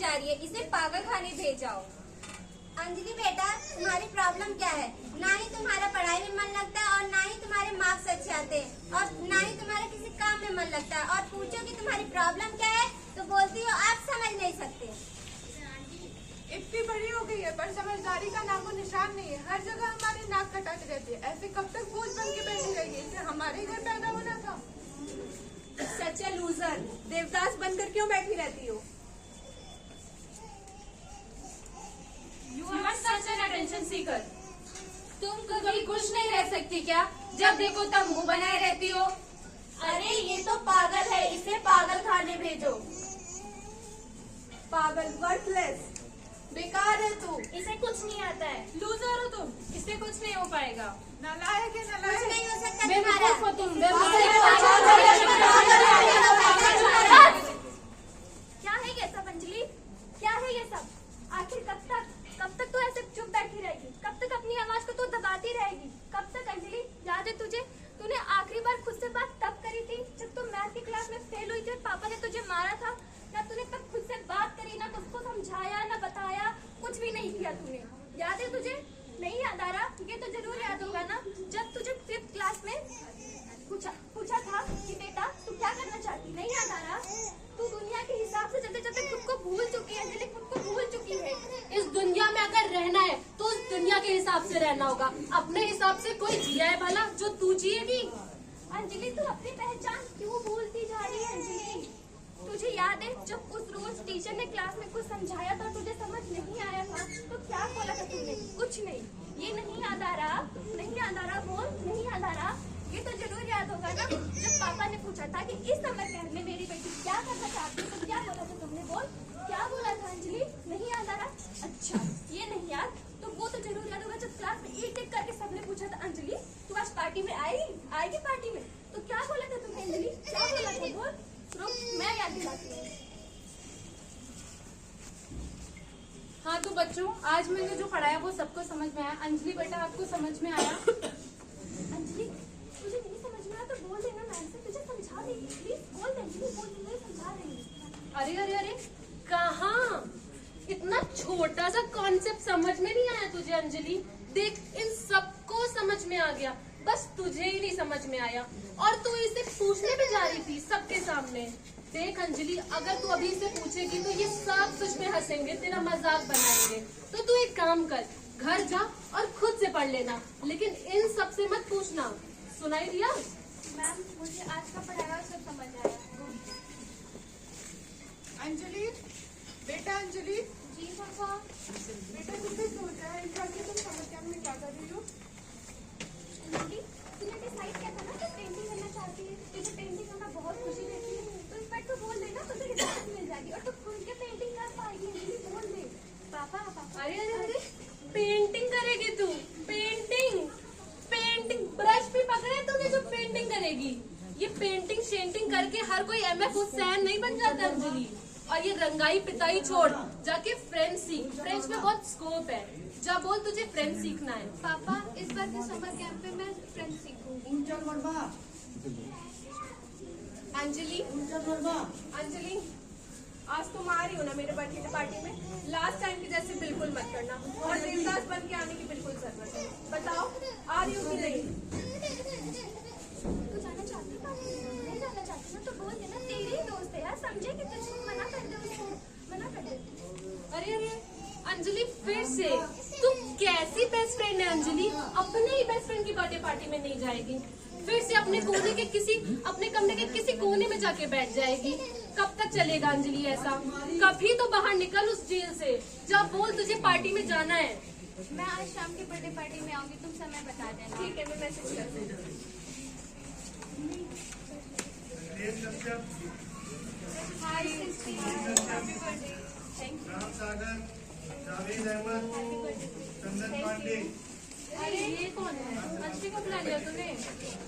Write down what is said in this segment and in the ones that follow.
जा रही है, इसे पागल खाने भेजाओ। अंजलि बेटा, तुम्हारी प्रॉब्लम क्या है? ना ही तुम्हारा पढ़ाई में मन लगता है और ना ही तुम्हारे मार्क्स अच्छे आते हैं और ना ही तुम्हारा किसी काम में मन लगता है। और पूछो कि तुम्हारी प्रॉब्लम क्या है तो बोलती हो आप समझ नहीं सकते। इतनी बड़ी हो गई है पर समझदारी का नामो निशान नहीं है। हर जगह हमारी नाक कटाती रहती है। ऐसे कब तक बोझ बन के बैठी रहेगी? इसे हमारे घर पैदा होना था। सच है लूजर, देवदास बनकर क्यों बैठी रहती हो? You are such an attention seeker. तुम कभी खुश नहीं रह सकती क्या? जब देखो तब मुंह बनाए रहती हो। अरे ये तो पागल है, इसे पागल खाने भेजो। पागल, वर्थलेस, बेकार है तू। इसे कुछ नहीं आता है। लूजर हो तुम, इससे कुछ नहीं हो पाएगा। नालायक है, कुछ नालायक। नहीं हो सकता बेवकूफ हो तुम, क्या है ये सब अंजलि? क्या है ये सब? आखिर कब तक तू ऐसे चुप बैठी रहेगी? कब तक अपनी आवाज को तू दबाती रहेगी? कब तक अंजलि? याद है तुझे, तूने आखिरी बार खुद से बात तब करी थी जब तू मैथ की क्लास में फेल हुई थी और पापा ने तुझे मारा था। ना तूने तब खुद से बात करी, ना उसको समझाया, ना बताया, कुछ भी नहीं किया तूने। याद है तुझे? नहीं याद आ रहा? ये तो जरूर याद होगा ना, जब तुझे 5th क्लास में पूछा था कि बेटा तू क्या करना चाहती? नहीं याद आ रहा? तू दुनिया के हिसाब से चलते चलते खुद को भूल चुकी है अंजलि, खुद को भूल चुकी है। इस दुनिया में अगर रहना है तो उस दुनिया के हिसाब से रहना होगा। अपने हिसाब से कोई जिया है भला जो तू जिएगी? अंजलि तू अपनी पहचान क्यों भूलती जा रही है अंजलि? तुझे याद है जब उस रोज टीचर ने क्लास में कुछ समझाया था, तुझे समझ नहीं आया था तो क्या बोला था तुमने? कुछ नहीं। ये नहीं याद आ रहा? नहीं याद आ रहा? बोल, नहीं याद आ रहा? ये तो जरूर याद होगा ना, जब पापा ने पूछा था कि इस समर कैंप में मेरी बेटी क्या करना चाहती है तो क्या बोला था तुमने? बोल, क्या बोला था अंजलि? नहीं याद आ रहा? अच्छा, ये नहीं याद तो वो तो जरूर याद होगा जब क्लास में एक एक करके सबने पूछा था अंजलि तू आज पार्टी में आएगी पार्टी में? तो क्या बोला था तुमने अंजलि? क्या बोला था? बोल, रुक मैं याद दिलाती हूँ। हाँ तो बच्चों, आज मैंने जो पढ़ाया वो सबको समझ में आया। अंजलि बेटा, आपको समझ में आया? अंजलि तुझे नहीं समझ में आया तो बोल देना, मैम से तुझे समझा देगी। प्लीज बोल दे अंजलि, बोल दे, मैं समझा देंगी। अरे अरे अरे, कहाँ? इतना छोटा सा कॉन्सेप्ट समझ में नहीं आया तुझे अंजलि? देख, इन सबको समझ में आ गया, बस तुझे ही नहीं समझ में आया। और तू इसे पूछने भी जा रही थी सबके सामने। देख अंजलि, अगर तू अभी इसे पूछेगी तो ये सब तुझ में हंसेंगे, तेरा मजाक बनाएंगे। तो तू एक काम कर, घर जा और खुद से पढ़ लेना, लेकिन इन सब से मत पूछना। सुनाई दिया? मैम मुझे आज का पढ़ाया सब समझ आया। अंजलि बेटा, अंजलि जी पापा। बेटा तुमने सोचा है इस बार की तुम समर कैंप में क्या कर रही हो? अंजलि तूने डिसाइड किया था ना कि पेंटिंग करना चाहती है, तुझे पेंटिंग करना बहुत खुशी देती है, तो इस बार तो बोल देना तुझे रिजल्ट मिल जाएगी और तू खुल के पेंटिंग कर पाएगी। अंजलि बोल दे। पापा पापा। अरे अरे अरे, पेंटिंग करेगी तू? पेंटिंग ब्रश भी पकड़े तूने जो पेंटिंग करेगी? ये पेंटिंग शेंटिंग करके हर कोई MF हुसैन नहीं बन जाता अंजलि। और ये रंगाई पिताई छोड़, जाके फ्रेंच सीख। फ्रेंच में बहुत स्कोप है। जा बोल, तुझे फ्रेंच सीखना है। पापा इस बार के समर कैंप में मैं फ्रेंच सीखूंगी। अंजलि, आज तुम आ रही हो ना मेरे बर्थडे पार्टी में? लास्ट टाइम की जैसे बिल्कुल मत करना और देवदास बन के आने की बिल्कुल जरूरत है। बताओ, आ रही हो कि नहीं? तू जाना चाहती है पार्टी में? नहीं जाना चाहती ना तो बोल देना, तेरे ही दोस्त है यार, समझे कि तुझे मना कर दे उसको, मना कर दे। अरे अरे अंजलि, फिर से तू कैसी बेस्ट फ्रेंड है अंजलि? अपने ही बेस्ट फ्रेंड की बर्थडे पार्टी में नहीं जाएगी, फिर से अपने कमरे के किसी कोने में जाके बैठ जाएगी। कब तक चलेगा अंजलि ऐसा? कभी तो बाहर निकल उस जेल से। जब बोल, तुझे पार्टी में जाना है। मैं आज शाम की बर्थडे पार्टी में आऊंगी, तुम समय बता देना। ठीक है, मैं मैसेज कर दूंगी। Hi sisty, happy birthday. Thank you. Ram Sagar, Javed Ahmed, Chandan Pandey. अरे ये कौन है? अंजलि को बुला लिया तूने?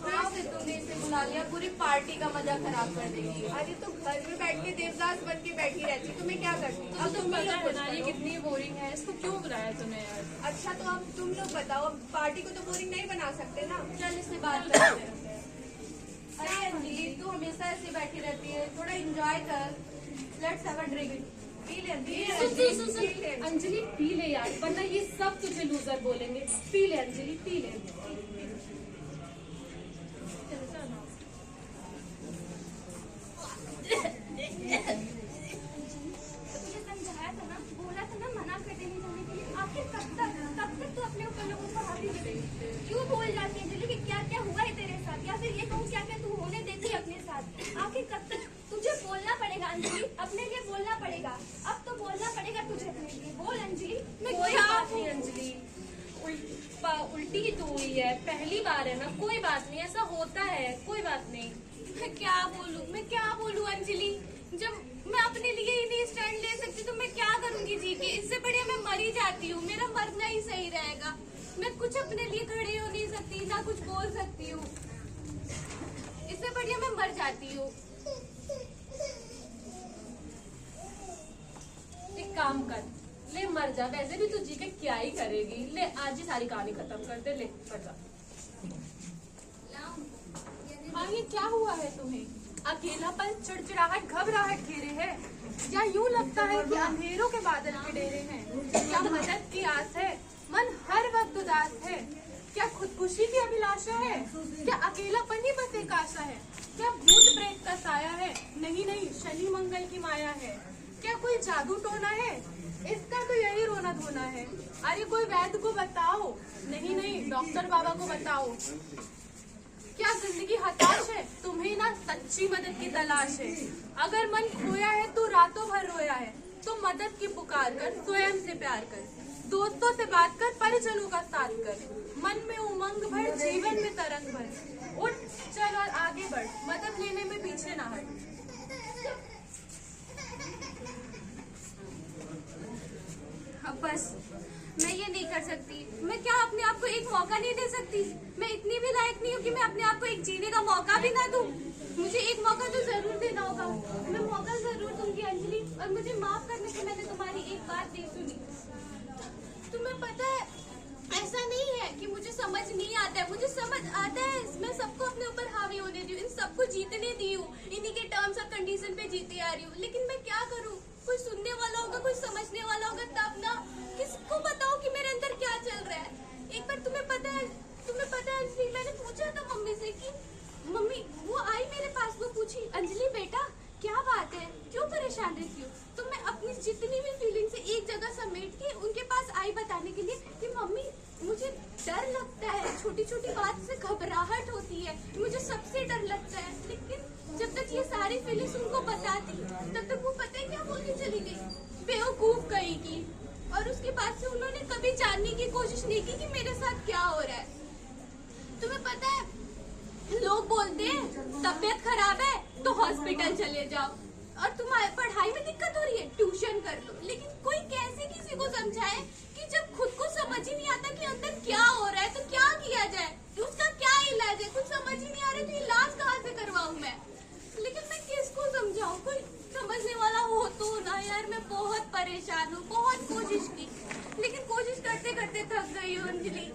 हाँ, फिर तुमने इसे बुला लिया, पूरी पार्टी का मजा खराब कर देगी। अरे तो घर में बैठ के देवदास बन के बैठी रहती, तुम्हें क्या करती? अब तुम ही लोग बता, ये कितनी बोरिंग है, इसको क्यों बुलाया तूने यार? अच्छा तो अब तुम लोग बताओ, अब पार्टी को तो बोरिंग नहीं बना सकते ना। चल इससे बात करते हैं। अरे अंजलि, तू हमेशा ऐसे बैठी रहती है, थोड़ा एंजॉय कर। Let's have a drink. Soon Anjali, P ले यार, वरना ये सब तुझे लूजर बोलेंगे। पी ले अंजलि, पी ले। तुझे समझाया था ना, बोला था ना मना कर देने जाने के लिए। आखिर कब तक तू अपने ऊपर लोगों को हावी करेगी? क्यों बोल जाती है अंजलि कि क्या क्या हुआ है तेरे साथ, या फिर ये कहूँ क्या क्या तू होने देती है अपने साथ? आखिर कब तक? तुझे बोलना पड़ेगा अंजलि, अपने लिए बोलना पड़ेगा। अब तो बोलना पड़ेगा तुझे अपने लिए। बोल अंजलि। मैं कोई क्या बात नहीं अंजलि, उल्टी ही तो हुई है, पहली बार है ना, कोई बात नहीं, ऐसा होता है, कोई बात नहीं। मैं क्या बोलूं अंजलि? जब मैं अपने लिए ही नहीं स्टैंड ले सकती तो मैं क्या करूंगी जी के? इससे बढ़िया मैं मर ही जाती हूँ, मेरा मरना ही सही रहेगा। मैं कुछ अपने लिए खड़े हो नहीं सकती, ना कुछ बोल सकती हूँ। इससे बढ़िया मैं मर जाती हूँ। एक काम कर, ले मर जा, वैसे भी तू जी के क्या ही करेगी। ले आज ही सारी कहानी खत्म कर दे, ले मर जा। हाँ, ये क्या हुआ है तुम्हें? अकेलापन, चिड़चिड़ाहट, घबराहट घेरे है, या यूं लगता है कि अंधेरों के बादल के डेरे हैं? क्या मदद की आस है? मन हर वक्त उदास है? क्या खुदकुशी की अभिलाषा है? क्या अकेलापन ही बस एक आशा है? क्या भूत प्रेत का साया है? नहीं, शनि मंगल की माया है। क्या कोई जादू टोना है? इसका तो यही रोना धोना है। अरे कोई वैद्य को बताओ। नहीं, डॉक्टर बाबा को बताओ। क्या जिंदगी हताश है? तुम्हें ना सच्ची मदद की तलाश है। अगर मन खोया है तो रातों भर रोया है, तो मदद की पुकार कर, स्वयं से प्यार कर, दोस्तों से बात कर, परिजनों का साथ कर, मन में उमंग भर, जीवन में तरंग भर। उठ चल और आगे बढ़, मदद लेने में पीछे ना हट। अब बस मैं ये नहीं कर सकती। मैं क्या अपने आप को एक मौका नहीं दे सकती? मैं इतनी भी लायक नहीं हूँ कि मैं अपने आप को एक जीने का मौका भी ना दूँ? मुझे एक मौका तो जरूर देना होगा। मैं मौका जरूर दूंगी अंजलि, और मुझे माफ करने की मैंने तुम्हारी एक बात नहीं सुनी। तुम्हें पता है, ऐसा नहीं है कि मुझे समझ नहीं आता है, मुझे समझ आता है। मैं सबको अपने ऊपर हावी होने दी हूँ, इन सबको जीतने दी हूँ, इन्हीं के टर्म्स और कंडीशन पे जीती आ रही हूँ। लेकिन मैं क्या करूँ? कोई सुनने वाला होगा, कोई समझने वाला होगा, तब ना। किसको बताऊं कि मेरे अंदर क्या चल रहा है? एक बार तुम्हें पता है अंजलि, मैंने पूछा था मम्मी से कि मम्मी, वो आई मेरे पास, वो पूछी, अंजलि बेटा क्या बात है, क्यों परेशान रहती हो? तो मैं अपनी जितनी भी फीलिंग्स एक जगह समेट के उनके पास आई बताने के लिए कि मम्मी मुझे डर लगता है, छोटी छोटी बात से घबराहट होती है, मुझे सबसे डर लगता है। लेकिन जब तक ये सारी फीलिंग्स उनको बताती, तब तक वो पता है क्या बोल के चली गई, बेवकूफ कहेगी। और उसके बाद से उन्होंने कभी जानने की कोशिश नहीं की कि मेरे साथ क्या हो रहा है। तुम्हें पता है, लोग बोलते हैं तबीयत खराब है तो हॉस्पिटल चले जाओ, और तुम्हारी पढ़ाई में दिक्कत हो रही है ट्यूशन कर लो। लेकिन कोई कैसे किसी को समझाए कि जब खुद को समझ ही नहीं आता कि अंदर क्या हो रहा है तो क्या किया जाए, उसका क्या इलाज है? कुछ समझ ही नहीं आ रहा तो इलाज कहाँ से करवाऊं मैं? लेकिन मैं किसको समझाऊं? कोई समझने वाला हो तो ना यार। मैं बहुत परेशान हूँ, बहुत कोशिश की, लेकिन कोशिश करते करते थक गई हूँ अंजलि।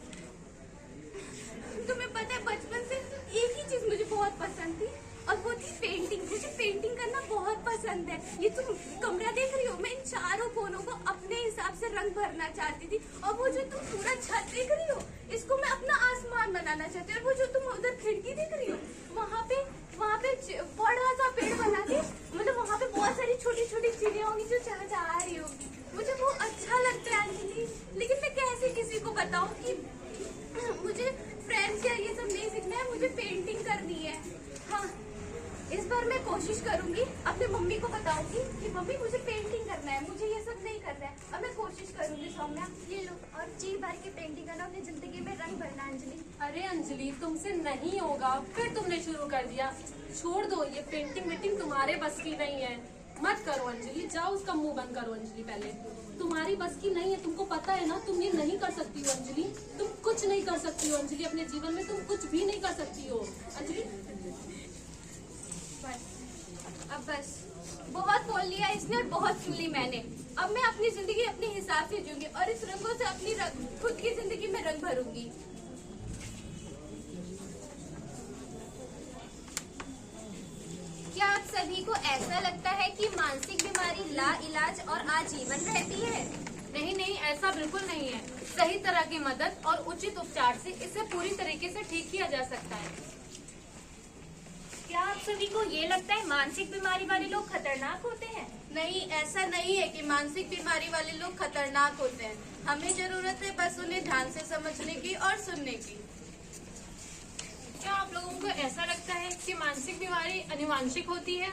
तुम्हें पता है, बचपन से एक ही चीज मुझे बहुत पसंद थी, और वो थी पेंटिंग। मुझे पेंटिंग करना बहुत पसंद है। ये तुम कमरा देख रही हो, मैं इन चारों कोनों को अपने हिसाब से रंग भरना चाहती थी, और वो जो तुम पूरा छत देख रही हो, इसको मैं अपना आसमान बनाना चाहती हूँ। और वो जो तुम उधर खिड़की देख रही हो, वहाँ पे बड़ा सा पेड़ बना के, मतलब वहाँ पे बहुत सारी छोटी छोटी चिड़िया होंगी जो चहचहा रही होगी। मुझे वो अच्छा लगता है अंजलि। लेकिन मैं कैसे किसी को बताऊँ कि मुझे फ्रेंड्स या ये सब नहीं सीखना है, मुझे पेंटिंग करनी है। हाँ, इस बार मैं कोशिश करूंगी, अपने मम्मी को बताऊंगी कि मम्मी मुझे पेंटिंग करना है, मुझे ये सब नहीं करना है। अब मैं कोशिश करूंगी। सौम्या ये लो, और जी भर के पेंटिंग करना, अपनी जिंदगी में रंग भरना अंजलि। अरे अंजलि, तुमसे नहीं होगा, फिर तुमने शुरू कर दिया। छोड़ दो, ये पेंटिंग वेटिंग तुम्हारे बस की नहीं है, मत करो अंजलि। जाओ उसका मुंह बंद करो अंजलि, पहले तुम्हारी बस की नहीं है, तुमको पता है ना, तुम ये नहीं कर सकती हो अंजलि। तुम कुछ नहीं कर सकती हो अंजलि, अपने जीवन में तुम कुछ भी नहीं कर सकती हो अंजलि। बस बहुत बोल लिया इसने और बहुत सुन ली मैंने। अब मैं अपनी जिंदगी अपने हिसाब से जीऊंगी, और इस रंगों से अपनी खुद की जिंदगी में रंग भरूंगी। क्या आप सभी को ऐसा लगता है कि मानसिक बीमारी लाइलाज और आजीवन रहती है। नहीं नहीं, ऐसा बिल्कुल नहीं है। सही तरह की मदद और उचित उपचार से इसे पूरी तरीके से ठीक किया जा सकता है। क्या आप सभी को ये लगता है मानसिक बीमारी वाले लोग खतरनाक होते हैं? नहीं, ऐसा नहीं है कि मानसिक बीमारी वाले लोग खतरनाक होते हैं। हमें जरूरत है बस उन्हें ध्यान से समझने की और सुनने की। क्या आप लोगों को ऐसा लगता है कि मानसिक बीमारी आनुवांशिक होती है?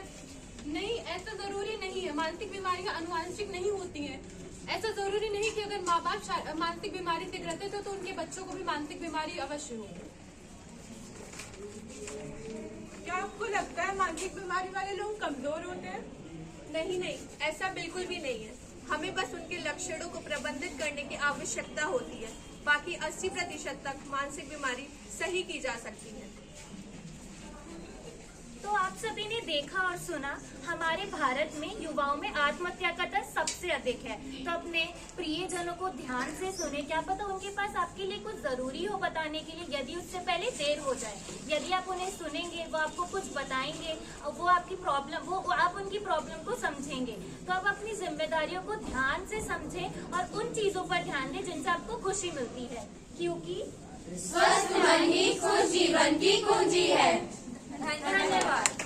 नहीं, ऐसा जरूरी नहीं है। मानसिक बीमारियां आनुवांशिक नहीं होती हैं। ऐसा जरूरी नहीं कि अगर माँ बाप मानसिक बीमारी से ग्रसित हो तो उनके बच्चों को भी मानसिक बीमारी अवश्य हो। क्या आपको लगता है मानसिक बीमारी वाले लोग कमजोर होते हैं? नहीं नहीं, ऐसा बिल्कुल भी नहीं है। हमें बस उनके लक्षणों को प्रबंधित करने की आवश्यकता होती है। बाकी 80% तक मानसिक बीमारी सही की जा सकती है। तो आप सभी ने देखा और सुना, हमारे भारत में युवाओं में आत्महत्या का दर सबसे अधिक है। तो अपने प्रियजनों को ध्यान से सुने, क्या पता उनके पास आपके लिए कुछ जरूरी हो बताने के लिए, यदि उससे पहले देर हो जाए। यदि आप उन्हें सुनेंगे, वो आपको कुछ बताएंगे, वो आपकी प्रॉब्लम, वो आप उनकी प्रॉब्लम को समझेंगे। तो आप अपनी जिम्मेदारियों को ध्यान से समझें और उन चीजों पर ध्यान दें जिनसे आपको खुशी मिलती है, क्योंकि स्वस्थ मन ही खुश जीवन की कुंजी है। धन्यवाद।